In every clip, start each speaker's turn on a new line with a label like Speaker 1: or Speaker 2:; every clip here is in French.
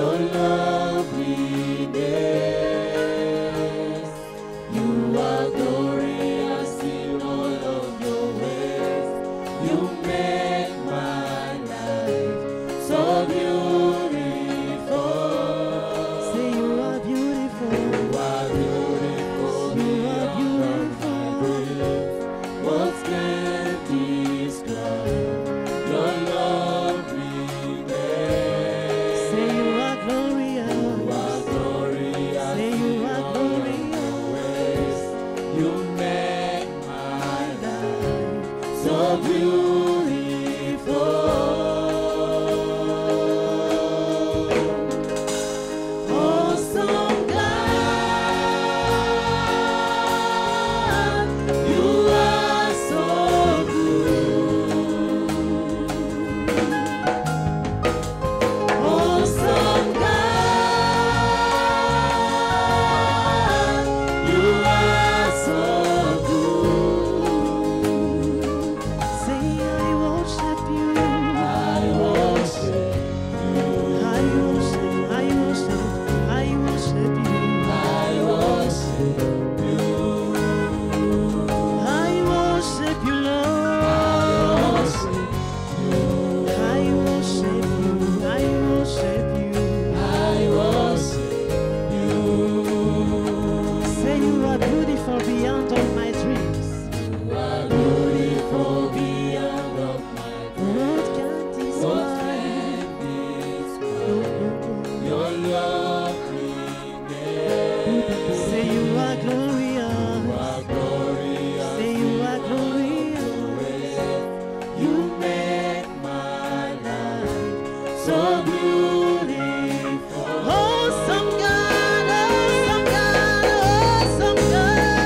Speaker 1: your loveliness. You are glorious in all of your ways. You make my life so beautiful.
Speaker 2: Say you are beautiful.
Speaker 1: You are beautiful.
Speaker 2: You are beautiful.
Speaker 1: What can describe your loveliness?
Speaker 2: Say you are glorious.
Speaker 1: You are glorious.
Speaker 2: Say you are glorious.
Speaker 1: You make my life so beautiful. Awesome God, you are so good. Awesome God, you are so good.
Speaker 2: Say I worship you.
Speaker 1: I worship you.
Speaker 2: I worship, I worship, I worship you.
Speaker 1: I worship you.
Speaker 2: I worship you,
Speaker 1: I
Speaker 2: Lord.
Speaker 1: worship you.
Speaker 2: I worship you. I worship you.
Speaker 1: I worship you.
Speaker 2: Say you are beautiful beyond all my dreams.
Speaker 1: You are beautiful beyond of my
Speaker 2: What can
Speaker 1: What
Speaker 2: describe
Speaker 1: can describe your loveliness?
Speaker 2: Say you are
Speaker 1: You
Speaker 2: glorious.
Speaker 1: are glorious.
Speaker 2: Say you are glorious.
Speaker 1: You make my life so beautiful.
Speaker 2: Awesome God, awesome God, awesome God.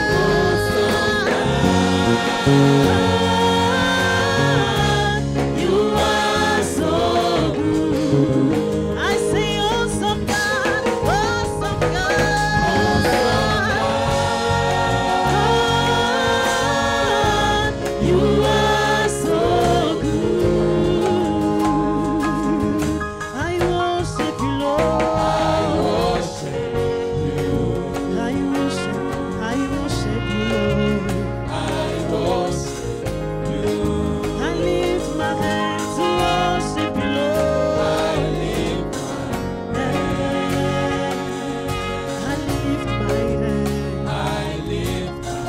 Speaker 1: You are so good.
Speaker 2: I say awesome God, awesome God.
Speaker 1: You are so good.
Speaker 2: I worship you,
Speaker 1: I
Speaker 2: Lord.
Speaker 1: worship you.
Speaker 2: I worship you, Lord.
Speaker 1: I worship you.
Speaker 2: I lift my hands to worship you,
Speaker 1: I
Speaker 2: Lord.
Speaker 1: lift my
Speaker 2: I lift my hand.
Speaker 1: I lift my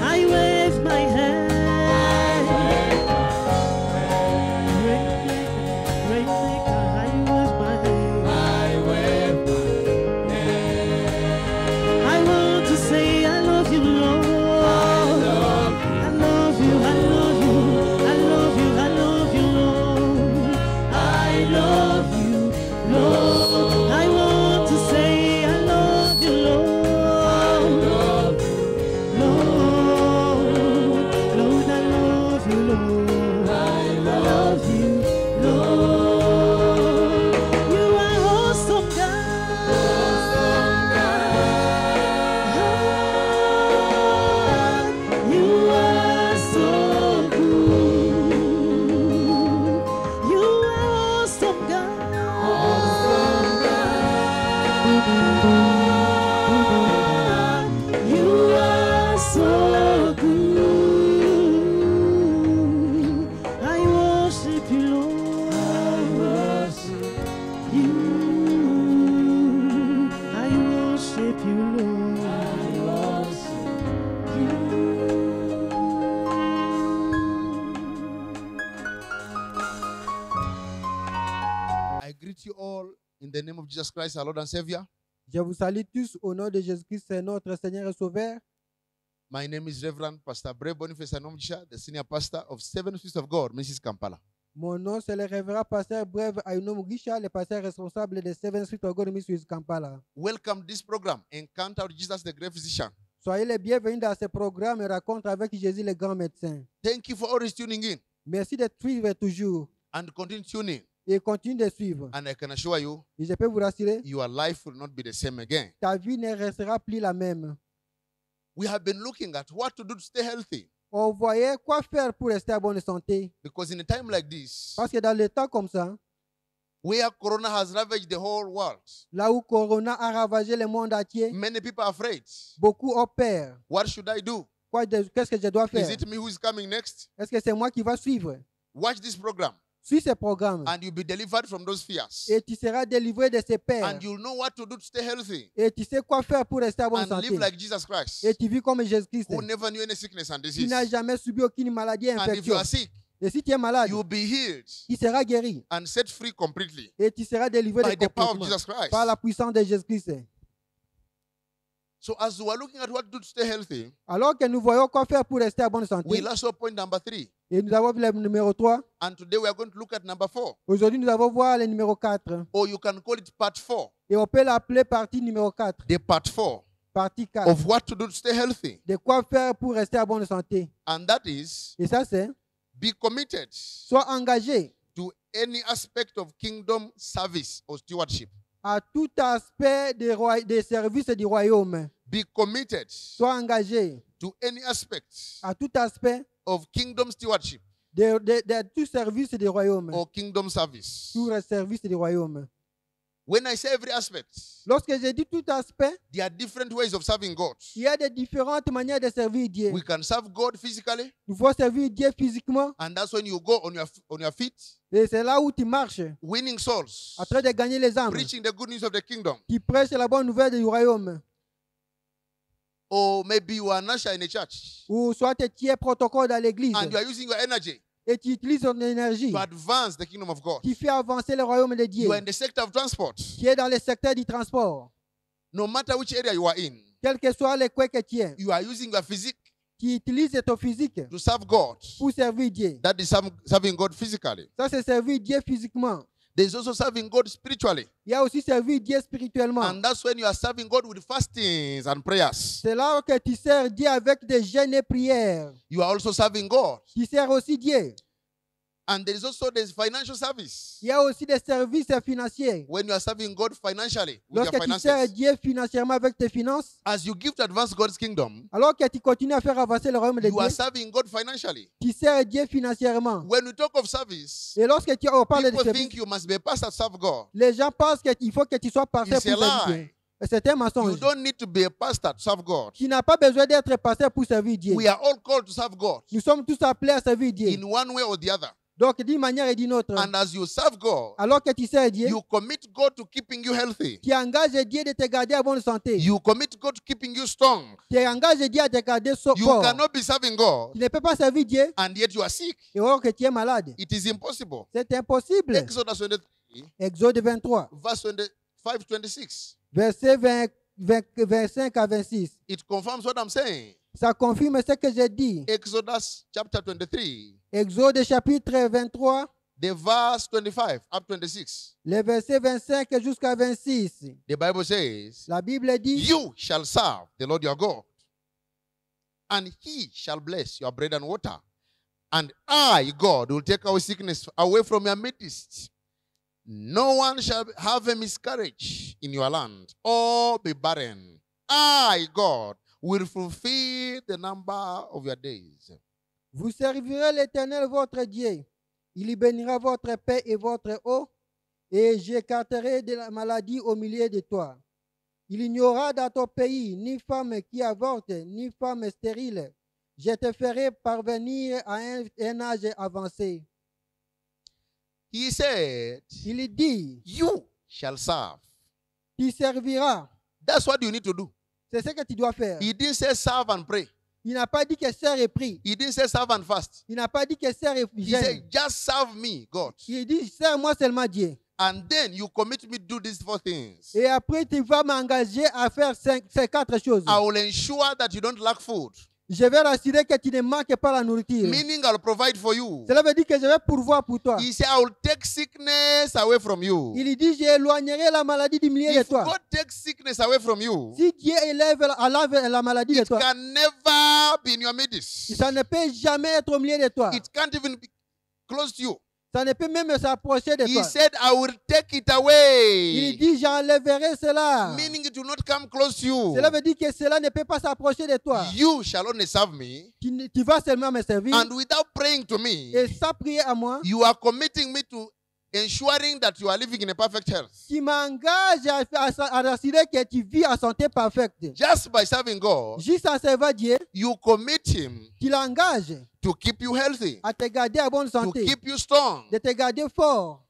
Speaker 2: I wave my hand. Rainmaker, I wave my hand.
Speaker 1: I wave my
Speaker 2: I want to say I love you, Lord. I love you, I love you, I love you, I love you, Lord. I love you, Lord. I want to say I love you, Lord.
Speaker 1: love.
Speaker 2: Lord, Lord, I love you, Lord. I love you, Lord. You are awesome, God. You are so good. You are awesome, God. You are so good. I worship you, Lord. I worship you. I worship you, Lord. I worship you.
Speaker 3: I greet you all in the name of Jesus Christ, our Lord and Savior.
Speaker 2: Je vous salue tous au nom de Jésus-Christ, notre Seigneur et Sauveur.
Speaker 3: My name is Reverend Pastor Bray Boniface Anomjisha, the senior pastor of Seven Feast of God, Mrs. Kampala.
Speaker 2: Mon nom, c'est le révérend pasteur Brève Ayunom Richard, le pasteur responsable de Seven Street of God Ministries Kampala.
Speaker 3: Welcome this program, Encounter with Jesus, the great physician.
Speaker 2: Soyez les bienvenus dans ce programme et rencontre avec Jésus, le grand médecin.
Speaker 3: Thank you for always tuning in
Speaker 2: Merci de suivre toujours
Speaker 3: and continue tuning.
Speaker 2: et continue de suivre.
Speaker 3: And I can assure you,
Speaker 2: Et je peux vous rassurer,
Speaker 3: your life will not be the same again.
Speaker 2: ta vie ne restera plus la même.
Speaker 3: We have been looking at what to do to stay healthy.
Speaker 2: On voyait quoi faire pour rester en bonne santé.
Speaker 3: Because in a time like this,
Speaker 2: Parce que dans les temps comme ça,
Speaker 3: where corona has ravaged the whole world.
Speaker 2: là où Corona a ravagé le monde entier,
Speaker 3: Many people are afraid.
Speaker 2: beaucoup ont peur.
Speaker 3: What should I do?
Speaker 2: Qu'est-ce que je dois
Speaker 3: Is
Speaker 2: faire?
Speaker 3: it me who is coming next?
Speaker 2: Est-ce que c'est moi qui va suivre?
Speaker 3: Watch this program
Speaker 2: Suis ce programme
Speaker 3: and you'll be delivered from those fears.
Speaker 2: et tu seras délivré de ces peurs.
Speaker 3: And you'll know what to do to stay healthy
Speaker 2: Et tu sais quoi faire pour rester en bonne
Speaker 3: and
Speaker 2: santé.
Speaker 3: live like Jesus Christ,
Speaker 2: Et tu vis comme Jésus-Christ,
Speaker 3: who never knew any sickness and
Speaker 2: qui
Speaker 3: disease.
Speaker 2: n'a jamais subi aucune maladie et
Speaker 3: And if you
Speaker 2: infection.
Speaker 3: are sick,
Speaker 2: Et si tu es malade,
Speaker 3: you'll be healed
Speaker 2: tu seras guéri
Speaker 3: and set free completely
Speaker 2: et tu seras délivré
Speaker 3: by the power of
Speaker 2: complètement
Speaker 3: Jesus Christ.
Speaker 2: par la puissance de Jésus-Christ.
Speaker 3: So as we are looking at what to do to stay healthy,
Speaker 2: Alors que nous voyons quoi faire pour rester en bonne santé,
Speaker 3: we last saw point number 3.
Speaker 2: et nous avons vu le numéro 3,
Speaker 3: And today we are going to look at number 4.
Speaker 2: aujourd'hui nous allons voir le numéro 4.
Speaker 3: Or you can call it part 4.
Speaker 2: Et on peut l'appeler partie numéro 4,
Speaker 3: The part 4
Speaker 2: partie 4.
Speaker 3: of what to do to stay healthy.
Speaker 2: De quoi faire pour rester en bonne santé.
Speaker 3: And that is
Speaker 2: Et ça c'est,
Speaker 3: be committed
Speaker 2: sois engagé
Speaker 3: to any aspect of kingdom service or stewardship.
Speaker 2: à tout aspect des services du royaume.
Speaker 3: Be committed
Speaker 2: Sois engagé
Speaker 3: to any aspect
Speaker 2: à tout aspect
Speaker 3: of kingdom stewardship
Speaker 2: de tout service du royaume.
Speaker 3: or kingdom service.
Speaker 2: Tout service du royaume.
Speaker 3: When I say every aspect,
Speaker 2: Lorsque je dis tout aspect,
Speaker 3: there are different ways of serving God.
Speaker 2: il y a des différentes manières de servir Dieu.
Speaker 3: We can serve God physically,
Speaker 2: Nous pouvons servir Dieu physiquement
Speaker 3: and that's when you go on your feet,
Speaker 2: et c'est là où tu marches
Speaker 3: winning souls,
Speaker 2: en train de gagner les âmes.
Speaker 3: preaching the good news of the kingdom.
Speaker 2: Tu prêches la bonne nouvelle du royaume.
Speaker 3: Or maybe you are an usher in a church,
Speaker 2: Ou soit tu es protocole dans l'église
Speaker 3: and you are using your energy
Speaker 2: et tu utilises ton énergie.
Speaker 3: to advance the kingdom of God.
Speaker 2: Tu fais avancer le royaume de Dieu.
Speaker 3: You are in the sector of transport.
Speaker 2: Tu es dans le secteur du transport.
Speaker 3: No matter which area you are in,
Speaker 2: Quel que soit le coin que tu es,
Speaker 3: you are using your physique
Speaker 2: tu utilises ton physique
Speaker 3: to serve God.
Speaker 2: pour servir Dieu.
Speaker 3: That is serving God physically.
Speaker 2: Ça, c'est servir Dieu physiquement.
Speaker 3: There is also serving God spiritually.
Speaker 2: Il y a aussi servir Dieu spirituellement.
Speaker 3: And that's when you are serving God with fastings and prayers.
Speaker 2: C'est là que tu sers Dieu avec des jeûnes et prières.
Speaker 3: You are also serving God.
Speaker 2: Tu sers aussi Dieu.
Speaker 3: And there is also this financial service.
Speaker 2: Il y a aussi des services financiers.
Speaker 3: When you are serving God financially with your
Speaker 2: Lorsque tu sers
Speaker 3: finances,
Speaker 2: Dieu financièrement avec tes finances,
Speaker 3: as you give to advance God's kingdom,
Speaker 2: alors que tu continues à faire avancer le royaume de
Speaker 3: you are
Speaker 2: Dieu,
Speaker 3: serving God financially.
Speaker 2: tu sers Dieu financièrement.
Speaker 3: When we talk of service,
Speaker 2: Et lorsque on parle de
Speaker 3: people
Speaker 2: service,
Speaker 3: think you must be a pastor to serve God.
Speaker 2: les gens pensent qu'il faut que tu sois pasteur
Speaker 3: It's a
Speaker 2: pour servir
Speaker 3: lie.
Speaker 2: Dieu. Et c'est un
Speaker 3: You
Speaker 2: mensonge.
Speaker 3: don't need to be a pastor to serve God.
Speaker 2: Tu n'as pas besoin d'être pasteur pour servir Dieu.
Speaker 3: We are all called to serve God
Speaker 2: Nous sommes tous appelés à servir Dieu.
Speaker 3: in one way or the other.
Speaker 2: Donc, d'une manière et d'une autre,
Speaker 3: And as you serve God,
Speaker 2: alors que tu sers Dieu,
Speaker 3: you commit God to keeping you healthy.
Speaker 2: tu engages Dieu de te garder en bonne santé.
Speaker 3: You commit God to keeping you strong.
Speaker 2: Tu engages Dieu à te garder
Speaker 3: You
Speaker 2: fort.
Speaker 3: cannot be serving God
Speaker 2: Tu ne peux pas servir Dieu
Speaker 3: and yet you are sick.
Speaker 2: et alors que tu es malade.
Speaker 3: It is impossible.
Speaker 2: C'est impossible.
Speaker 3: Exodus 23,
Speaker 2: Exode 23,
Speaker 3: verse 25, 26.
Speaker 2: verset 25 à 26.
Speaker 3: It confirms what I'm saying.
Speaker 2: Ça confirme ce que j'ai dit.
Speaker 3: Exodus chapter 23,
Speaker 2: Exode chapitre 23,
Speaker 3: the verse 25 up 26.
Speaker 2: les versets 25 jusqu'à 26.
Speaker 3: The Bible says,
Speaker 2: La Bible dit,
Speaker 3: you shall serve the Lord your God, and he shall bless your bread and water. And I, God, will take away sickness away from your midst. No one shall have a miscarriage in your land or be barren. I, God, will fulfill the number of your days.
Speaker 2: vous servirez l'Éternel votre Dieu. Il y bénira votre paix et votre eau, et j'écarterai de la maladie au milieu de toi. Il n'y aura dans ton pays ni femme qui avorte, ni femme stérile. Je te ferai parvenir à un âge avancé.
Speaker 3: He said,
Speaker 2: Il dit,
Speaker 3: you shall serve.
Speaker 2: tu serviras.
Speaker 3: That's what you need to do.
Speaker 2: C'est ce que tu dois faire.
Speaker 3: He didn't say serve and pray.
Speaker 2: Il n'a pas dit que sers et prie.
Speaker 3: He didn't say serve and fast.
Speaker 2: Il n'a pas dit que sers et
Speaker 3: He
Speaker 2: gêne.
Speaker 3: said, just serve me, God.
Speaker 2: Il dit, sers-moi seulement Dieu.
Speaker 3: And then you commit me to do these 4 things.
Speaker 2: Et après, tu vas m'engager à faire ces 4 choses.
Speaker 3: I will ensure that you don't lack food.
Speaker 2: Je vais rassurer que tu ne manques pas la nourriture.
Speaker 3: Meaning I'll provide for you.
Speaker 2: Cela veut dire que je vais pourvoir pour toi.
Speaker 3: He said, I will take sickness away from you.
Speaker 2: Il dit, j'éloignerai la maladie du milieu de
Speaker 3: If
Speaker 2: toi.
Speaker 3: God takes sickness away from you,
Speaker 2: Si Dieu enlève la maladie de
Speaker 3: it
Speaker 2: toi,
Speaker 3: can never be in your midst.
Speaker 2: ça ne peut jamais être au milieu de toi.
Speaker 3: It can't even be close to you.
Speaker 2: Ça ne peut même s'approcher de
Speaker 3: He
Speaker 2: toi.
Speaker 3: said, I will take it
Speaker 2: Il
Speaker 3: away.
Speaker 2: dit, j'enlèverai cela.
Speaker 3: Meaning it will not come close to you.
Speaker 2: Cela veut dire que cela ne peut pas s'approcher de toi.
Speaker 3: You shall only serve me.
Speaker 2: Tu vas seulement me servir.
Speaker 3: And without praying to me,
Speaker 2: Et sans prier à moi,
Speaker 3: you are committing me to ensuring that you are living in a perfect health.
Speaker 2: qui m'engage à assurer que tu vis en santé parfaite.
Speaker 3: Just by serving God,
Speaker 2: Juste en servant Dieu,
Speaker 3: you commit Him
Speaker 2: tu l'engages
Speaker 3: to keep you healthy,
Speaker 2: à te garder en bonne
Speaker 3: to
Speaker 2: santé,
Speaker 3: keep you strong.
Speaker 2: de te garder fort.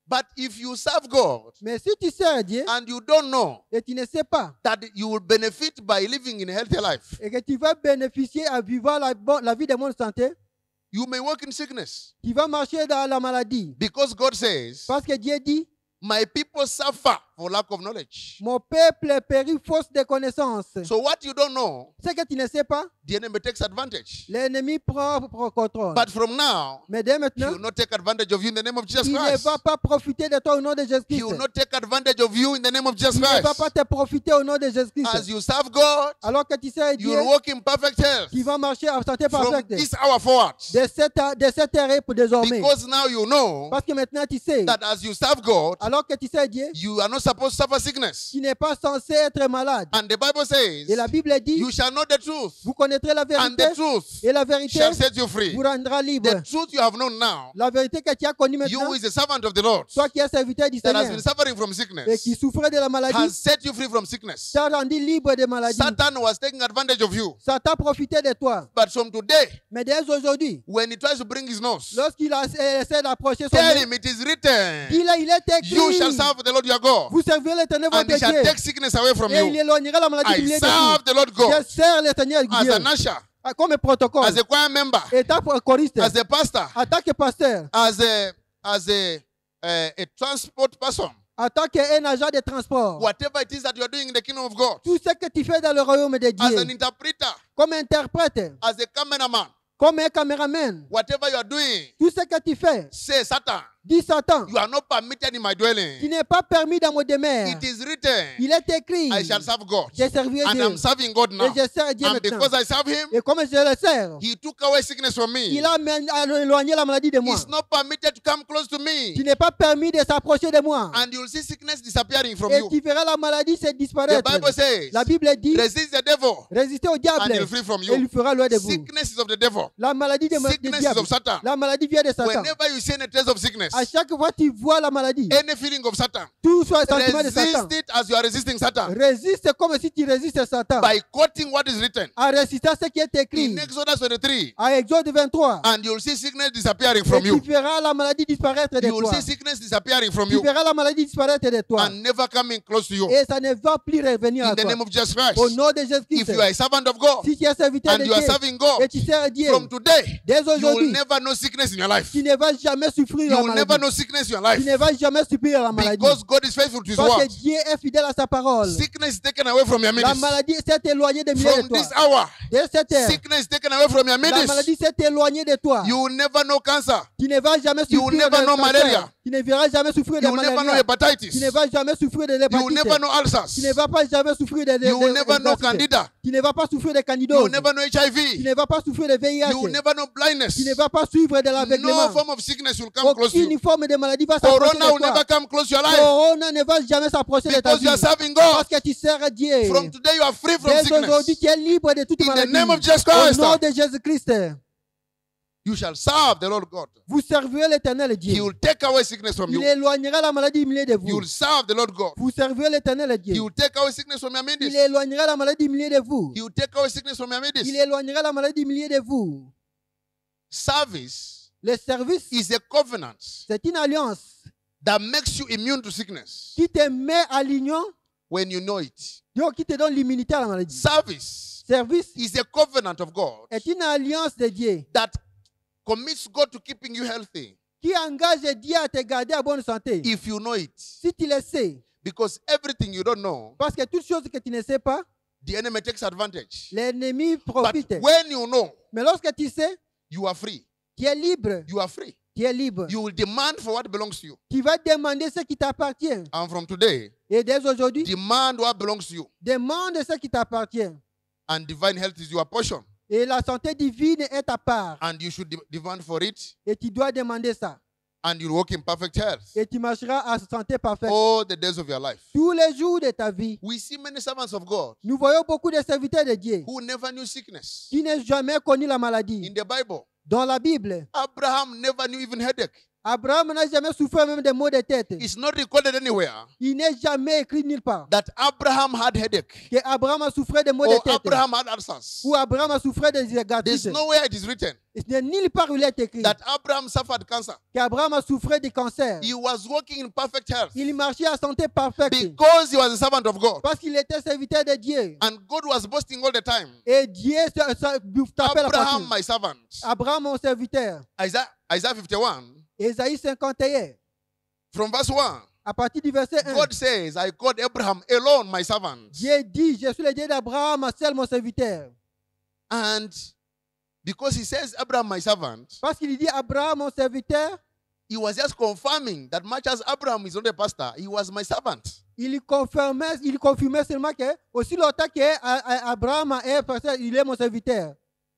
Speaker 3: But if you serve God
Speaker 2: Mais si tu sers Dieu
Speaker 3: and you don't know
Speaker 2: et tu ne sais pas
Speaker 3: that you will benefit by living in a healthy life,
Speaker 2: et que tu vas bénéficier à vivre la vie de bonne santé,
Speaker 3: you may walk in sickness.
Speaker 2: tu vas marcher dans la maladie.
Speaker 3: Because God says,
Speaker 2: Parce que Dieu dit,
Speaker 3: my people suffer for lack of knowledge.
Speaker 2: mon peuple périt faute de connaissances.
Speaker 3: So what you don't know,
Speaker 2: Ce que tu ne sais pas,
Speaker 3: the enemy takes advantage.
Speaker 2: l'ennemi prend contrôle.
Speaker 3: But from now,
Speaker 2: Mais dès
Speaker 3: he
Speaker 2: maintenant,
Speaker 3: will not take advantage of you in the name of Jesus
Speaker 2: il ne
Speaker 3: Christ.
Speaker 2: va pas profiter de toi au nom de
Speaker 3: He
Speaker 2: Jésus-Christ.
Speaker 3: will not take advantage of you in the name of Jesus
Speaker 2: Il ne va
Speaker 3: Christ.
Speaker 2: pas te profiter au nom de
Speaker 3: As
Speaker 2: Jésus-Christ.
Speaker 3: you serve God,
Speaker 2: Alors que tu sers
Speaker 3: you
Speaker 2: Dieu,
Speaker 3: will walk in perfect health
Speaker 2: qui va marcher en santé
Speaker 3: from
Speaker 2: parfaite.
Speaker 3: this hour forward.
Speaker 2: De cette heure pour désormais.
Speaker 3: Because now you know
Speaker 2: Parce que maintenant tu sais,
Speaker 3: that as you serve God,
Speaker 2: alors que tu sais Dieu,
Speaker 3: you are not supposed to suffer sickness.
Speaker 2: tu n'es pas censé être malade.
Speaker 3: And the Bible says,
Speaker 2: Et la Bible dit,
Speaker 3: you shall know the truth,
Speaker 2: vous connaîtrez la
Speaker 3: and
Speaker 2: vérité,
Speaker 3: the truth
Speaker 2: et la vérité
Speaker 3: shall set you free.
Speaker 2: vous rendra libre.
Speaker 3: The truth you have known now,
Speaker 2: La vérité que tu as connue
Speaker 3: you
Speaker 2: maintenant,
Speaker 3: who is a servant of the Lord,
Speaker 2: toi qui es serviteur du
Speaker 3: that has
Speaker 2: Seigneur
Speaker 3: been suffering from
Speaker 2: et
Speaker 3: sickness,
Speaker 2: qui souffrait de la
Speaker 3: has
Speaker 2: maladie,
Speaker 3: set you free from sickness.
Speaker 2: t'a rendu libre de maladie.
Speaker 3: Satan was taking advantage of you.
Speaker 2: Satan profitait de toi.
Speaker 3: But from today,
Speaker 2: Mais dès aujourd'hui,
Speaker 3: when he tries to bring his nose,
Speaker 2: lorsqu'il essaie d'approcher son
Speaker 3: tell
Speaker 2: nez,
Speaker 3: him it is written,
Speaker 2: dis-le, il est
Speaker 3: you shall
Speaker 2: écrit,
Speaker 3: serve the Lord your God,
Speaker 2: vous servirez l'éternel
Speaker 3: and he
Speaker 2: votre
Speaker 3: shall
Speaker 2: Dieu,
Speaker 3: take sickness away from
Speaker 2: et il
Speaker 3: you.
Speaker 2: éloignera la maladie du
Speaker 3: I
Speaker 2: milieu de
Speaker 3: serve the Lord
Speaker 2: vous.
Speaker 3: God
Speaker 2: Je sers l'éternel
Speaker 3: as
Speaker 2: Dieu.
Speaker 3: an usher,
Speaker 2: Comme un protocole,
Speaker 3: as a choir member,
Speaker 2: état choriste,
Speaker 3: as a pastor,
Speaker 2: en tant que pasteur,
Speaker 3: as a transport person.
Speaker 2: en tant qu'un agent de transport.
Speaker 3: Whatever it is that you are doing in the kingdom of God,
Speaker 2: Tout ce que tu fais dans le royaume de
Speaker 3: as
Speaker 2: Dieu,
Speaker 3: an interpreter,
Speaker 2: comme interprète,
Speaker 3: as a cameraman,
Speaker 2: comme un caméraman,
Speaker 3: whatever you are doing,
Speaker 2: tout ce que tu fais,
Speaker 3: say Satan,
Speaker 2: dis Satan,
Speaker 3: you are not permitted in my
Speaker 2: qui
Speaker 3: dwelling.
Speaker 2: n'est pas permis dans mon demeure.
Speaker 3: It is written,
Speaker 2: Il est écrit,
Speaker 3: I shall serve God.
Speaker 2: je servirai
Speaker 3: And
Speaker 2: Dieu.
Speaker 3: I'm serving God now.
Speaker 2: Et je sers Dieu
Speaker 3: And
Speaker 2: maintenant.
Speaker 3: because I serve him,
Speaker 2: Et comme je le sers,
Speaker 3: he took away sickness from me.
Speaker 2: il a éloigné la maladie de moi.
Speaker 3: He's not permitted to come close to
Speaker 2: Tu
Speaker 3: me.
Speaker 2: n'es pas permis de s'approcher de moi.
Speaker 3: And you'll see sickness disappearing from
Speaker 2: Et
Speaker 3: you.
Speaker 2: tu verras la maladie se
Speaker 3: The
Speaker 2: disparaître.
Speaker 3: Bible says,
Speaker 2: La Bible dit,
Speaker 3: resist the devil
Speaker 2: résistez au diable
Speaker 3: and he'll flee from
Speaker 2: et
Speaker 3: you.
Speaker 2: il fera loin de vous.
Speaker 3: Sickness is of the devil.
Speaker 2: La maladie du
Speaker 3: Sickness is
Speaker 2: diable.
Speaker 3: of Satan.
Speaker 2: La maladie vient de Satan.
Speaker 3: Whenever you see any trace of sickness,
Speaker 2: À chaque fois que tu vois la maladie,
Speaker 3: any feeling of Satan,
Speaker 2: tout soit sentiment de Satan.
Speaker 3: resist it as you are resisting Satan.
Speaker 2: Résiste comme si tu résistes Satan.
Speaker 3: By quoting what is written
Speaker 2: En résistant ce qui est écrit.
Speaker 3: in Exodus 23.
Speaker 2: À Exode 23.
Speaker 3: And you'll see sickness disappearing
Speaker 2: Et
Speaker 3: from you.
Speaker 2: tu verras la maladie disparaître de
Speaker 3: You will
Speaker 2: toi.
Speaker 3: see sickness disappearing from
Speaker 2: Tu
Speaker 3: you
Speaker 2: verras la maladie disparaître de toi.
Speaker 3: and never coming close to you.
Speaker 2: Et ça ne va plus revenir
Speaker 3: In
Speaker 2: à
Speaker 3: the
Speaker 2: toi.
Speaker 3: name of Jesus
Speaker 2: Au
Speaker 3: Christ.
Speaker 2: nom de
Speaker 3: If
Speaker 2: Jésus-Christ.
Speaker 3: you are a servant of God
Speaker 2: Si tu es serviteur de
Speaker 3: and you are
Speaker 2: Dieu
Speaker 3: serving God,
Speaker 2: et tu sers Dieu,
Speaker 3: from today,
Speaker 2: dès
Speaker 3: you will
Speaker 2: aujourd'hui,
Speaker 3: never know sickness in your life.
Speaker 2: tu ne vas jamais souffrir
Speaker 3: You
Speaker 2: la
Speaker 3: will never
Speaker 2: maladie.
Speaker 3: know sickness in your life.
Speaker 2: Tu ne vas jamais subir la maladie.
Speaker 3: Because God is faithful to his
Speaker 2: Parce que
Speaker 3: word.
Speaker 2: Dieu est fidèle à sa parole.
Speaker 3: Sickness is taken away from your
Speaker 2: La
Speaker 3: midst.
Speaker 2: maladie s'est éloignée de milieu de
Speaker 3: From
Speaker 2: toi.
Speaker 3: this hour,
Speaker 2: Dès cette heure,
Speaker 3: sickness is taken away from your
Speaker 2: la
Speaker 3: midst.
Speaker 2: maladie s'est éloignée de toi.
Speaker 3: You will never know cancer.
Speaker 2: Tu ne vas jamais
Speaker 3: You will
Speaker 2: souffrir
Speaker 3: never
Speaker 2: de
Speaker 3: know
Speaker 2: cancer.
Speaker 3: malaria.
Speaker 2: Tu ne verras jamais souffrir de
Speaker 3: You will never know
Speaker 2: malaria. Tu ne
Speaker 3: hepatitis.
Speaker 2: vas jamais souffrir de
Speaker 3: You will never
Speaker 2: l'hépatite.
Speaker 3: know
Speaker 2: Tu
Speaker 3: ulcers.
Speaker 2: ne vas pas jamais souffrir de
Speaker 3: You will never know
Speaker 2: d'hépatite.
Speaker 3: candida.
Speaker 2: Tu ne vas pas souffrir de
Speaker 3: You will
Speaker 2: candidose.
Speaker 3: never know
Speaker 2: Tu
Speaker 3: HIV.
Speaker 2: ne vas pas souffrir de VIH.
Speaker 3: You will never know blindness.
Speaker 2: Tu ne vas pas suivre de
Speaker 3: No
Speaker 2: l'aveuglement.
Speaker 3: form of sickness will come close to
Speaker 2: Aucune
Speaker 3: you.
Speaker 2: forme de maladie va s'approcher
Speaker 3: Corona will
Speaker 2: de toi.
Speaker 3: never come close to your life.
Speaker 2: Corona ne va jamais s'approcher de ta
Speaker 3: Because
Speaker 2: vie.
Speaker 3: you are serving
Speaker 2: Parce
Speaker 3: God.
Speaker 2: que tu sers Dieu.
Speaker 3: From today you are free from
Speaker 2: Dès aujourd'hui,
Speaker 3: sickness.
Speaker 2: tu es libre de toute
Speaker 3: In the
Speaker 2: maladie.
Speaker 3: name of Jesus
Speaker 2: Au
Speaker 3: Christ,
Speaker 2: nom de Jésus-Christ,
Speaker 3: you shall serve the Lord God.
Speaker 2: vous servirez l'éternel
Speaker 3: He
Speaker 2: Dieu.
Speaker 3: will take away sickness from
Speaker 2: Il
Speaker 3: you.
Speaker 2: éloignera la maladie du milieu de
Speaker 3: You
Speaker 2: vous.
Speaker 3: will serve the Lord God.
Speaker 2: Vous servirez l'éternel
Speaker 3: He
Speaker 2: Dieu.
Speaker 3: will take away sickness from your
Speaker 2: Il
Speaker 3: midst.
Speaker 2: éloignera la maladie du milieu de vous.
Speaker 3: He will take away sickness from your midst.
Speaker 2: Il éloignera la maladie du milieu de vous.
Speaker 3: Service
Speaker 2: Le service,
Speaker 3: is a covenant
Speaker 2: c'est une alliance
Speaker 3: that makes you immune to sickness
Speaker 2: qui te met à l'union,
Speaker 3: when you know it.
Speaker 2: donc qui te donne l'immunité à la maladie.
Speaker 3: Service
Speaker 2: Service
Speaker 3: is a covenant of God
Speaker 2: est une alliance de Dieu
Speaker 3: that commits God to keeping you healthy
Speaker 2: qui engage Dieu à te garder à bonne santé.
Speaker 3: if you know it.
Speaker 2: Si tu le sais,
Speaker 3: Because everything you don't know,
Speaker 2: parce que toute chose que tu ne sais pas,
Speaker 3: the enemy takes advantage.
Speaker 2: l'ennemi
Speaker 3: But
Speaker 2: profite.
Speaker 3: when you know,
Speaker 2: Mais lorsque tu sais,
Speaker 3: you are free.
Speaker 2: tu es libre.
Speaker 3: You are free.
Speaker 2: Tu es libre.
Speaker 3: You will demand for what belongs to you.
Speaker 2: Tu vas demander ce qui t'appartient.
Speaker 3: And from today,
Speaker 2: Et dès aujourd'hui,
Speaker 3: demand what belongs to you.
Speaker 2: demande ce qui t'appartient.
Speaker 3: And divine health is your portion.
Speaker 2: Et la santé divine est ta part.
Speaker 3: And you should demand for it.
Speaker 2: Et tu dois demander ça.
Speaker 3: And you'll walk in perfect health
Speaker 2: Et tu marcheras à santé parfaite
Speaker 3: all the days of your life.
Speaker 2: tous les jours de ta vie.
Speaker 3: We see many servants of God
Speaker 2: Nous voyons beaucoup de serviteurs de Dieu
Speaker 3: who never knew sickness.
Speaker 2: qui n'ont jamais connu la maladie.
Speaker 3: In the Bible,
Speaker 2: Dans la Bible,
Speaker 3: Abraham never knew even headache.
Speaker 2: Abraham n'a jamais souffert même des maux de tête.
Speaker 3: It's not recorded anywhere
Speaker 2: Il n'est jamais écrit nulle part
Speaker 3: that Abraham had headache
Speaker 2: que Abraham a souffert des maux
Speaker 3: or
Speaker 2: de tête
Speaker 3: Abraham had ulcers.
Speaker 2: ou Abraham a souffert des
Speaker 3: There's
Speaker 2: gastrites.
Speaker 3: nowhere it is written
Speaker 2: Ce n'est nulle part où il est écrit
Speaker 3: that Abraham suffered cancer.
Speaker 2: qu'Abraham a souffert de cancer.
Speaker 3: He was walking in perfect health
Speaker 2: Il marchait à santé parfaite
Speaker 3: because he was a servant of God.
Speaker 2: parce qu'il était serviteur de Dieu.
Speaker 3: And God was boasting all the time.
Speaker 2: Et Dieu tapait la
Speaker 3: Abraham,
Speaker 2: poitrine.
Speaker 3: my servant.
Speaker 2: Abraham, mon serviteur.
Speaker 3: Isaiah 51,
Speaker 2: Ésaïe 51,
Speaker 3: from verse 1.
Speaker 2: à partir du verset 1.
Speaker 3: God says, I called Abraham alone, my servant.
Speaker 2: Dieu dit, je suis le Dieu d'Abraham, seul mon serviteur.
Speaker 3: And because he says, Abraham, my servant,
Speaker 2: Parce qu'il dit Abraham, mon serviteur,
Speaker 3: he was just confirming that much as Abraham is not a pastor, he was my servant.
Speaker 2: il confirmait seulement que, aussi longtemps que Abraham est pasteur, il est mon serviteur.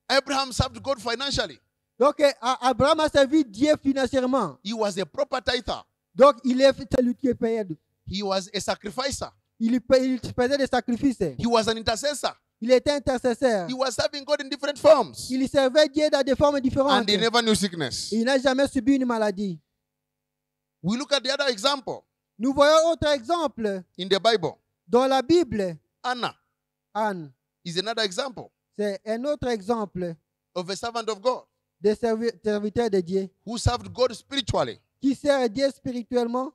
Speaker 3: Abraham served God financially.
Speaker 2: Donc, Abraham a servi Dieu financièrement.
Speaker 3: He was a proper tither.
Speaker 2: Donc, il est celui qui payait.
Speaker 3: He was a sacrificer.
Speaker 2: Il faisait des sacrifices.
Speaker 3: He was an intercessor.
Speaker 2: Il était intercesseur.
Speaker 3: He was serving God in different forms.
Speaker 2: Il servait Dieu dans des formes différentes.
Speaker 3: And he never knew sickness.
Speaker 2: Il n'a jamais subi une maladie.
Speaker 3: We look at the other example
Speaker 2: Nous voyons autre exemple
Speaker 3: in the Bible.
Speaker 2: dans la Bible.
Speaker 3: Anna
Speaker 2: Anne,
Speaker 3: is another example
Speaker 2: c'est un autre exemple
Speaker 3: of a servant of God
Speaker 2: de serviteur de Dieu
Speaker 3: who served God spiritually.
Speaker 2: qui sert Dieu spirituellement.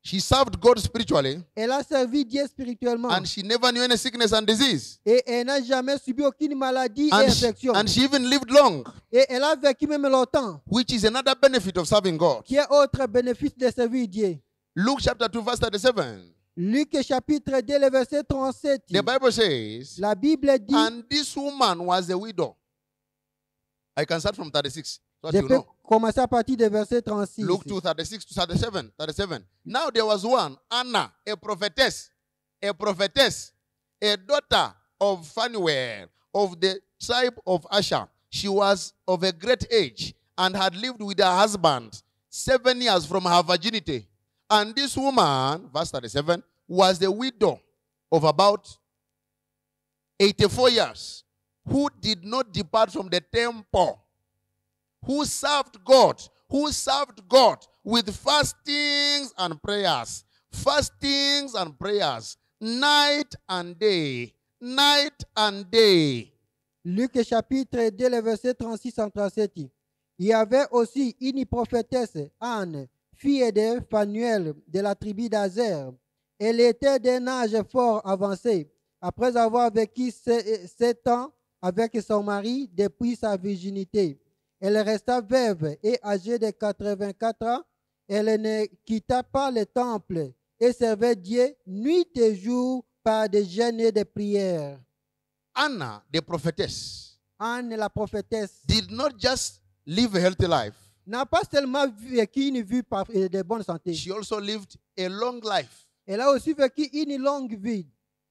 Speaker 3: She served God spiritually
Speaker 2: Elle a servi Dieu spirituellement.
Speaker 3: and she never knew any sickness and disease.
Speaker 2: Et elle n'a jamais subi aucune maladie et
Speaker 3: And
Speaker 2: infection.
Speaker 3: she even lived long,
Speaker 2: Et elle a vécu même longtemps,
Speaker 3: which is another benefit of serving God.
Speaker 2: qui est autre bénéfice de servir Dieu.
Speaker 3: Luke chapter 2 verse 37.
Speaker 2: Luc chapitre 2, le verset 37.
Speaker 3: The Bible says,
Speaker 2: La Bible dit,
Speaker 3: and this woman was a widow. I can start from 36. So that
Speaker 2: je
Speaker 3: you
Speaker 2: peux
Speaker 3: know.
Speaker 2: commencer à partir du verset 36.
Speaker 3: Luke 2, 36 to 37. 37. Now there was one, Anna, a prophetess, a daughter of Phanuel of the tribe of Asher. She was of a great age and had lived with her husband 7 years from her virginity. And this woman, verse 37, was the widow of about 84 years, who did not depart from the temple, who served God with fastings and prayers, night and day.
Speaker 2: Luc chapitre 2, le verset 36 en 37. Il y avait aussi une prophétesse, Anne, fille de Phanuel de la tribu d'Azer. Elle était d'un âge fort avancé. Après avoir vécu 7 ans avec son mari depuis sa virginité, elle resta veuve et âgée de 84 ans. Elle ne quitta pas le temple et servait Dieu nuit et jour par des jeûnes et des prières.
Speaker 3: Anna, the prophetess,
Speaker 2: Anne, la prophétesse,
Speaker 3: did not just live a healthy life.
Speaker 2: n'a pas seulement vécu une vie de bonne santé.
Speaker 3: She also lived a long life.
Speaker 2: Elle a aussi vécu une longue vie.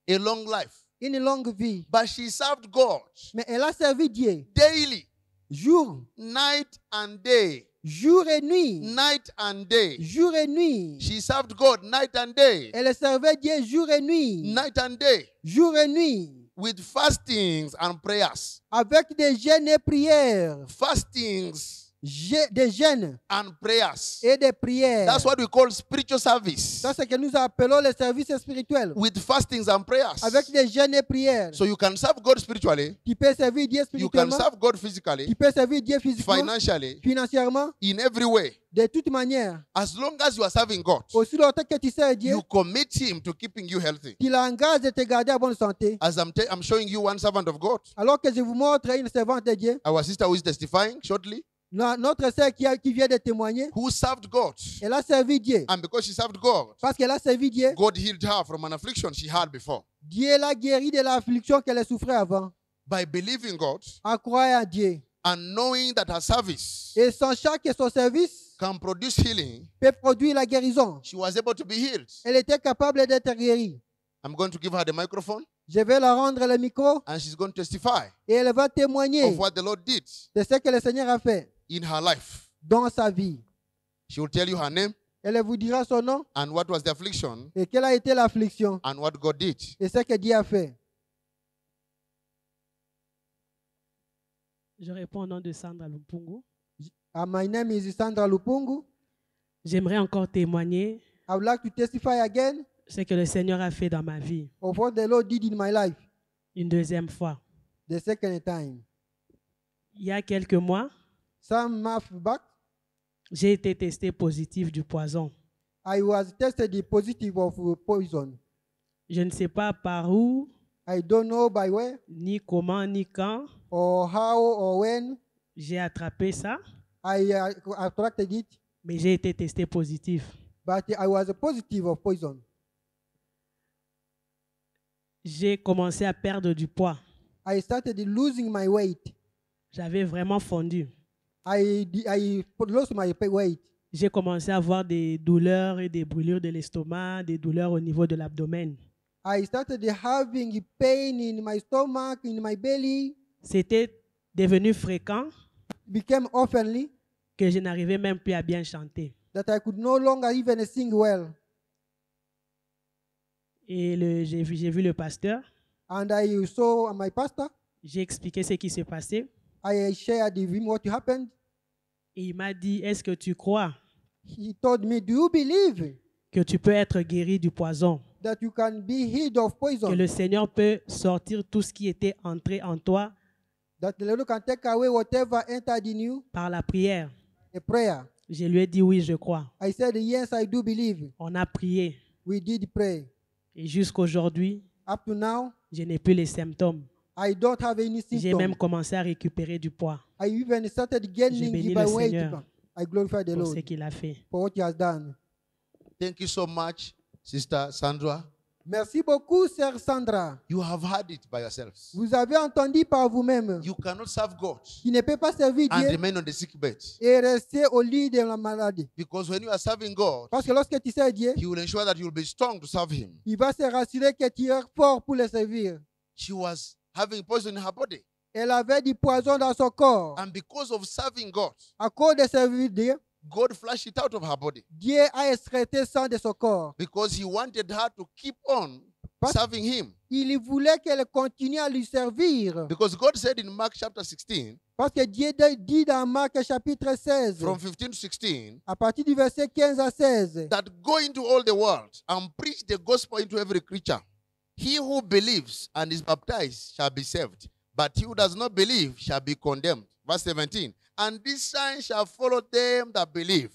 Speaker 3: A long life.
Speaker 2: Une longue vie.
Speaker 3: But she served God
Speaker 2: Mais elle a servi Dieu
Speaker 3: daily,
Speaker 2: jour,
Speaker 3: night and day.
Speaker 2: jour et nuit.
Speaker 3: Night and day.
Speaker 2: Jour et nuit.
Speaker 3: She served God night and day.
Speaker 2: Elle servait Dieu jour et nuit.
Speaker 3: Night and day.
Speaker 2: Jour et nuit.
Speaker 3: With fastings and prayers.
Speaker 2: Avec des jeûnes et prières.
Speaker 3: Fastings
Speaker 2: Des jeûnes
Speaker 3: and prayers.
Speaker 2: et des prières.
Speaker 3: That's what we call spiritual service.
Speaker 2: Ça, c'est ce que nous appelons le service spirituel.
Speaker 3: With fastings and prayers.
Speaker 2: Avec des jeûnes et prières.
Speaker 3: So you can serve God spiritually.
Speaker 2: Tu peux servir Dieu
Speaker 3: You can
Speaker 2: spirituellement.
Speaker 3: serve God physically,
Speaker 2: Tu peux servir Dieu physiquement,
Speaker 3: financially,
Speaker 2: financièrement,
Speaker 3: in every way.
Speaker 2: de toute manière.
Speaker 3: As long as you are serving God,
Speaker 2: Aussi longtemps que tu sers Dieu,
Speaker 3: you commit Him to keeping you healthy.
Speaker 2: tu l'engages de te garder en bonne santé.
Speaker 3: As I'm showing you one servant of God,
Speaker 2: Alors que je vous montre une servante de Dieu,
Speaker 3: our sister who is testifying shortly,
Speaker 2: notre sœur qui vient de témoigner,
Speaker 3: who served God.
Speaker 2: elle a servi Dieu.
Speaker 3: And because she served God,
Speaker 2: Parce qu'elle a servi Dieu,
Speaker 3: God healed her from an affliction she had before.
Speaker 2: Dieu l'a guérie de l'affliction qu'elle souffrait avant.
Speaker 3: By believing God
Speaker 2: En croyant en Dieu.
Speaker 3: and knowing that her service
Speaker 2: Et sachant que son service
Speaker 3: can produce healing,
Speaker 2: peut produire la guérison,
Speaker 3: she was able to be healed.
Speaker 2: elle était capable d'être guérie.
Speaker 3: I'm going to give her the microphone
Speaker 2: Je vais la rendre le micro
Speaker 3: and she's going to testify
Speaker 2: et elle va témoigner
Speaker 3: of what the Lord did
Speaker 2: de ce que le Seigneur a fait
Speaker 3: in her life.
Speaker 2: dans sa vie.
Speaker 3: She will tell you her name
Speaker 2: Elle vous dira son nom
Speaker 3: and what was the affliction
Speaker 2: et quelle a été l'affliction
Speaker 3: and what God did.
Speaker 2: et ce que Dieu a fait.
Speaker 1: Je réponds au nom de Sandra Lumpungu.
Speaker 2: My name is Sandra Lupungu. J'aimerais encore témoigner
Speaker 1: I would like to testify again
Speaker 2: ce que le Seigneur a fait dans ma vie
Speaker 1: of what the Lord did in my life
Speaker 2: une deuxième fois.
Speaker 1: the second time.
Speaker 2: Il y a quelques mois,
Speaker 1: Some months back,
Speaker 2: j'ai été testé positif du poison.
Speaker 1: I was tested positive of poison.
Speaker 2: Je ne sais pas par où,
Speaker 1: I don't know by where
Speaker 2: ni comment, ni quand
Speaker 1: or how or when
Speaker 2: j'ai attrapé ça,
Speaker 1: I attracted it,
Speaker 2: mais j'ai été testé positif.
Speaker 1: but I was positive of poison.
Speaker 2: J'ai commencé à perdre du poids.
Speaker 1: I started losing my weight.
Speaker 2: J'avais vraiment fondu.
Speaker 1: I lost my weight.
Speaker 2: J'ai commencé à avoir des douleurs et des brûlures de l'estomac, des douleurs au niveau de l'abdomen.
Speaker 1: I started having pain in my stomach, in my belly.
Speaker 2: C'était devenu fréquent
Speaker 1: Became oftenly
Speaker 2: que je n'arrivais même plus à bien chanter.
Speaker 1: that I could no longer even sing well.
Speaker 2: Et j'ai vu le pasteur.
Speaker 1: And I saw my pastor.
Speaker 2: J'ai expliqué ce qui s'est passé.
Speaker 1: I shared with him what happened.
Speaker 2: Et il m'a dit, est-ce que tu crois
Speaker 1: He told me, do you believe
Speaker 2: que tu peux être guéri du poison?
Speaker 1: that you can be healed of
Speaker 2: Que
Speaker 1: poison?
Speaker 2: le Seigneur peut sortir tout ce qui était entré en toi
Speaker 1: That the Lord can take away whatever entered in you?
Speaker 2: par la prière?
Speaker 1: A prayer.
Speaker 2: Je lui ai dit, oui, je crois.
Speaker 1: I said, yes, I do believe.
Speaker 2: On a prié.
Speaker 1: We did pray.
Speaker 2: Et jusqu'aujourd'hui,
Speaker 1: Up to now,
Speaker 2: je n'ai plus les symptômes.
Speaker 1: I don't have any
Speaker 2: J'ai même
Speaker 1: symptoms.
Speaker 2: commencé à récupérer du poids
Speaker 1: I even started
Speaker 2: J'ai
Speaker 1: gaining
Speaker 2: béni
Speaker 1: my
Speaker 2: le
Speaker 1: weight.
Speaker 2: Seigneur
Speaker 1: I glorify the
Speaker 2: pour
Speaker 1: Lord
Speaker 2: ce qu'il a fait.
Speaker 1: for what he has done.
Speaker 3: Thank you so much, Sister Sandra.
Speaker 1: Merci beaucoup, Sœur Sandra.
Speaker 3: You have heard it by yourselves.
Speaker 1: Vous avez entendu par vous-même.
Speaker 3: You cannot serve God
Speaker 1: Qui ne peut pas servir
Speaker 3: and
Speaker 1: Dieu
Speaker 3: remain on the sick bed.
Speaker 1: et rester au lit de la maladie.
Speaker 3: Because when you are serving God,
Speaker 1: Parce que lorsque tu sers Dieu,
Speaker 3: He will ensure that you will be strong to serve Him.
Speaker 1: il va se rassurer que tu es fort pour le servir.
Speaker 3: She was having poison in her body.
Speaker 1: Elle avait du poison dans son corps.
Speaker 3: And because of serving God,
Speaker 1: À cause de servir Dieu,
Speaker 3: God flushed it out of her body.
Speaker 1: Dieu a extrait sang de son corps.
Speaker 3: Because He wanted her to keep on serving Him.
Speaker 1: Il voulait qu'elle continue à lui servir.
Speaker 3: Because God said in Mark chapter 16,
Speaker 1: Parce que Dieu dit dans Marc chapitre 16,
Speaker 3: from 15 to 16,
Speaker 1: à partir du verset 15 à 16,
Speaker 3: that go into all the world and preach the gospel into every creature. He who believes and is baptized shall be saved, but he who does not believe shall be condemned. Verse 17. And this sign shall follow them that believe.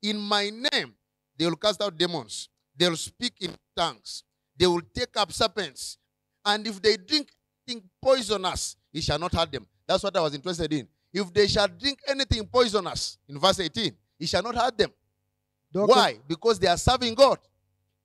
Speaker 3: In my name they will cast out demons. They will speak in tongues. They will take up serpents. And if they drink anything poisonous, it shall not hurt them. That's what I was interested in. If they shall drink anything poisonous, in verse 18, it shall not hurt them.
Speaker 1: Donc,
Speaker 3: Why? Because they are serving God.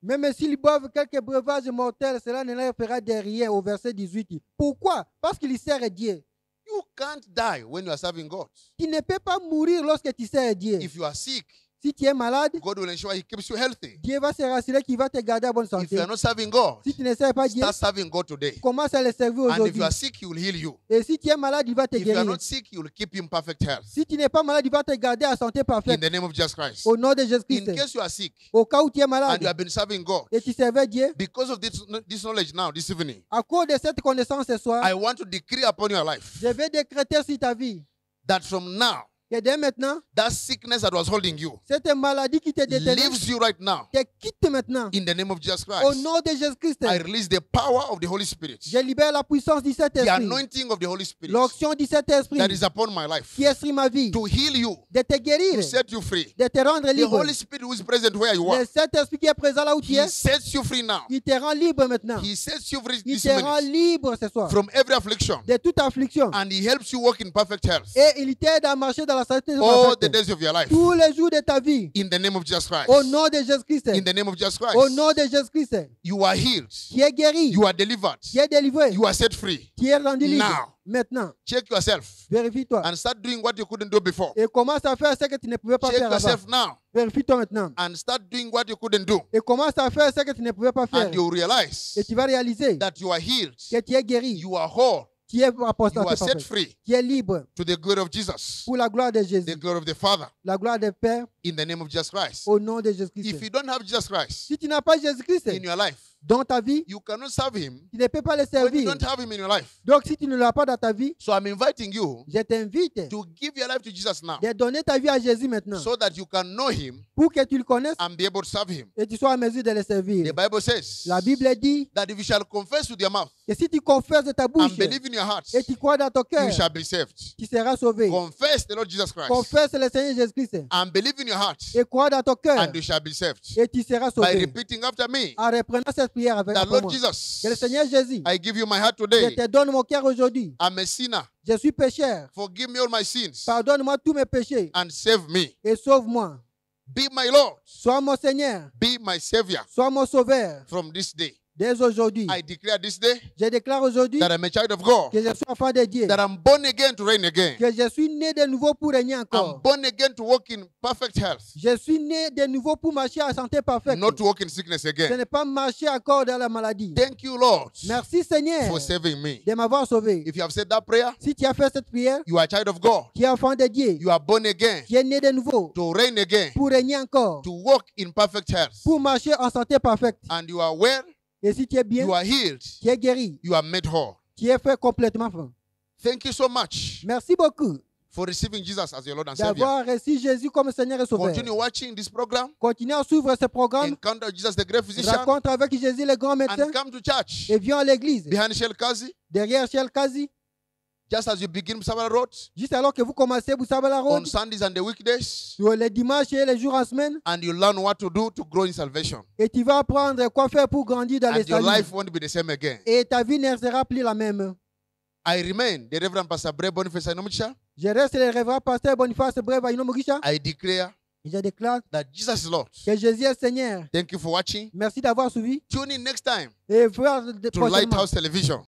Speaker 1: même s'ils boivent quelques breuvages mortels, cela ne leur fera de rien au verset 18. Pourquoi? Parce qu'ils servent Dieu.
Speaker 3: You can't die when you are serving God.
Speaker 1: Tu ne peux pas mourir lorsque tu sers Dieu.
Speaker 3: If you are sick,
Speaker 1: Si tu es malade,
Speaker 3: God will ensure He keeps you healthy.
Speaker 1: Dieu va se rassurer qu'il va te garder en bonne
Speaker 3: If you
Speaker 1: santé.
Speaker 3: are not serving God,
Speaker 1: Si tu ne sers pas Dieu,
Speaker 3: start serving God today.
Speaker 1: commence à le servir
Speaker 3: And if
Speaker 1: aujourd'hui.
Speaker 3: you are sick, He will heal you.
Speaker 1: Et si tu es malade, il va te
Speaker 3: If you are
Speaker 1: guérir.
Speaker 3: not sick, He will keep you in perfect health.
Speaker 1: Si tu n'es pas malade, il va te garder en santé
Speaker 3: In
Speaker 1: parfaite.
Speaker 3: the name of Jesus Christ.
Speaker 1: Au nom de
Speaker 3: In
Speaker 1: Jésus-Christ.
Speaker 3: case you are sick
Speaker 1: Au cas où tu es
Speaker 3: and you
Speaker 1: malade
Speaker 3: have been serving God,
Speaker 1: et tu servais Dieu,
Speaker 3: because of this knowledge now, this evening,
Speaker 1: à cause de cette connaissance ce soir,
Speaker 3: I want to decree upon your life
Speaker 1: je vais décréter sur ta vie
Speaker 3: that from now,
Speaker 1: que dès maintenant,
Speaker 3: that sickness that was holding you
Speaker 1: cette maladie qui te détenait
Speaker 3: leaves you right now.
Speaker 1: te quitte maintenant.
Speaker 3: In the name of Jesus
Speaker 1: Au
Speaker 3: Christ,
Speaker 1: nom de Jésus-Christ,
Speaker 3: I release the power of the Holy Spirit,
Speaker 1: je libère la puissance du
Speaker 3: the
Speaker 1: Saint-Esprit,
Speaker 3: anointing of the Holy Spirit
Speaker 1: l'onction du Saint-Esprit
Speaker 3: that is upon my life
Speaker 1: qui est sur ma vie,
Speaker 3: to heal you,
Speaker 1: de te
Speaker 3: to
Speaker 1: guérir,
Speaker 3: set you free.
Speaker 1: de te rendre
Speaker 3: The
Speaker 1: libre.
Speaker 3: Holy Spirit who is present where you are,
Speaker 1: Le Saint-Esprit qui est présent là où tu
Speaker 3: He
Speaker 1: es,
Speaker 3: sets you free now.
Speaker 1: il te rend libre maintenant.
Speaker 3: He sets you free
Speaker 1: Il
Speaker 3: this
Speaker 1: te rend
Speaker 3: minute
Speaker 1: libre ce soir
Speaker 3: from every affliction,
Speaker 1: de toute affliction.
Speaker 3: and He helps you walk in perfect health
Speaker 1: Et il t'aide à marcher dans la santé
Speaker 3: all the
Speaker 1: parfaite.
Speaker 3: days of your life.
Speaker 1: Tous les jours de ta vie.
Speaker 3: In the name of Jesus Christ.
Speaker 1: Au nom de Jésus-Christ.
Speaker 3: In the name of Jesus
Speaker 1: Au
Speaker 3: Christ.
Speaker 1: nom de Jésus-Christ.
Speaker 3: You are healed.
Speaker 1: Tu es guéri.
Speaker 3: You are delivered.
Speaker 1: Tu es délivré.
Speaker 3: You are set free.
Speaker 1: Tu es rendu libre.
Speaker 3: Now.
Speaker 1: Maintenant,
Speaker 3: Check yourself
Speaker 1: vérifie-toi.
Speaker 3: and start doing what you couldn't do before.
Speaker 1: Et commence à faire ce que tu ne pouvais pas
Speaker 3: Check
Speaker 1: faire avant.
Speaker 3: yourself now
Speaker 1: Vérifie-toi maintenant.
Speaker 3: and start doing what you couldn't do.
Speaker 1: Et commence à faire ce que tu ne pouvais pas faire.
Speaker 3: And you realize
Speaker 1: Et tu vas réaliser
Speaker 3: that you are healed.
Speaker 1: que tu es guéri.
Speaker 3: You are whole.
Speaker 1: Tu es
Speaker 3: You
Speaker 1: apostate
Speaker 3: are set
Speaker 1: parfait.
Speaker 3: free
Speaker 1: Tu es libre
Speaker 3: to the glory of Jesus,
Speaker 1: pour la gloire de
Speaker 3: the
Speaker 1: Jésus.
Speaker 3: glory of the Father,
Speaker 1: La gloire du Père,
Speaker 3: in the name of Jesus Christ.
Speaker 1: au nom de Jésus-Christ.
Speaker 3: If you don't have Jesus Christ
Speaker 1: Si tu n'as pas Jésus-Christ
Speaker 3: in your life,
Speaker 1: dans ta vie,
Speaker 3: you cannot serve him
Speaker 1: tu ne peux pas le
Speaker 3: when you
Speaker 1: servir.
Speaker 3: don't have him in your life.
Speaker 1: Donc si tu ne l'as pas dans ta vie,
Speaker 3: So I'm inviting you
Speaker 1: je t'invite
Speaker 3: to give your life to Jesus now
Speaker 1: de donner ta vie à Jésus maintenant
Speaker 3: so that you can know him
Speaker 1: pour que tu le connaisses
Speaker 3: and be able to serve him.
Speaker 1: et tu sois en mesure de le servir.
Speaker 3: The Bible says
Speaker 1: La Bible dit
Speaker 3: that if you shall confess with your mouth
Speaker 1: que si tu confesses de ta bouche
Speaker 3: and believe in your heart,
Speaker 1: et tu crois dans ton cœur,
Speaker 3: you shall be saved.
Speaker 1: tu seras sauvé.
Speaker 3: Confess the Lord Jesus Christ
Speaker 1: Confesse le Seigneur Jésus-Christ
Speaker 3: and believe in your heart
Speaker 1: et crois dans ton cœur
Speaker 3: and you shall be saved.
Speaker 1: et tu seras
Speaker 3: By
Speaker 1: sauvé.
Speaker 3: repeating after me,
Speaker 1: En reprenant cette prière avec
Speaker 3: that
Speaker 1: après
Speaker 3: Lord
Speaker 1: moi.
Speaker 3: Jesus,
Speaker 1: Que le Seigneur Jésus,
Speaker 3: I give you my heart
Speaker 1: je
Speaker 3: today.
Speaker 1: te donne mon cœur aujourd'hui.
Speaker 3: I'm a sinner.
Speaker 1: Je suis pécheur.
Speaker 3: Forgive me all my sins
Speaker 1: Pardonne-moi tous mes péchés
Speaker 3: and save me.
Speaker 1: et sauve-moi.
Speaker 3: Be my Lord.
Speaker 1: Sois mon Seigneur.
Speaker 3: Be my Savior
Speaker 1: Sois mon sauveur.
Speaker 3: from this day.
Speaker 1: Dès aujourd'hui,
Speaker 3: I declare this day
Speaker 1: je déclare aujourd'hui
Speaker 3: that I'm a child of God,
Speaker 1: que je suis enfant de Dieu.
Speaker 3: that I'm born again to reign again.
Speaker 1: Que je suis né de nouveau pour régner
Speaker 3: I'm
Speaker 1: encore.
Speaker 3: born again to walk in perfect health,
Speaker 1: Je suis né de nouveau pour marcher en santé parfaite.
Speaker 3: not to walk in sickness
Speaker 1: Ce
Speaker 3: again.
Speaker 1: n'est pas marcher encore dans la maladie.
Speaker 3: Thank you, Lord,
Speaker 1: Merci Seigneur
Speaker 3: for saving me.
Speaker 1: de m'avoir sauvé.
Speaker 3: If you have said that prayer,
Speaker 1: Si tu as fait cette prière,
Speaker 3: you are a child of God.
Speaker 1: tu es enfant de Dieu.
Speaker 3: You are born again
Speaker 1: Tu es né de nouveau
Speaker 3: to reign again,
Speaker 1: pour régner encore.
Speaker 3: to walk in perfect health.
Speaker 1: Pour marcher en santé parfaite.
Speaker 3: And you are well,
Speaker 1: Et si tu es bien,
Speaker 3: you are healed,
Speaker 1: tu es guéri.
Speaker 3: you are made whole.
Speaker 1: Tu es fait complètement fin.
Speaker 3: Thank you so much
Speaker 1: Merci beaucoup
Speaker 3: for receiving Jesus as your Lord and Savior.
Speaker 1: d'avoir reçu Jésus comme Seigneur et Sauveur.
Speaker 3: Continue watching this program.
Speaker 1: Continuez à suivre ce programme.
Speaker 3: Encounter Jesus, the great physician,
Speaker 1: Rencontre avec Jésus, le grand médecin.
Speaker 3: and come to church
Speaker 1: Et viens à l'église.
Speaker 3: behind Shelkazi.
Speaker 1: Derrière Shell Kazi.
Speaker 3: Just as you begin Musabala Road
Speaker 1: Juste alors que vous commencez Boussabala
Speaker 3: on
Speaker 1: Road.
Speaker 3: Sundays and the weekdays,
Speaker 1: Sur les dimanches et les jours en semaine.
Speaker 3: and you learn what to do to grow in salvation.
Speaker 1: Et tu vas apprendre quoi faire pour grandir dans les
Speaker 3: And your
Speaker 1: saluts.
Speaker 3: life won't be the same again.
Speaker 1: Et ta vie ne sera plus la même.
Speaker 3: I remain the Reverend Pastor Bray Boniface Anomucha.
Speaker 1: Je reste le révérend pasteur Boniface Breva Inomugisha.
Speaker 3: I declare
Speaker 1: Et je déclare
Speaker 3: that Jesus is Lord.
Speaker 1: que Jésus est Seigneur.
Speaker 3: Thank you for watching.
Speaker 1: Merci d'avoir suivi.
Speaker 3: Tune in next time
Speaker 1: Et voir
Speaker 3: to
Speaker 1: prochainement
Speaker 3: Lighthouse Television.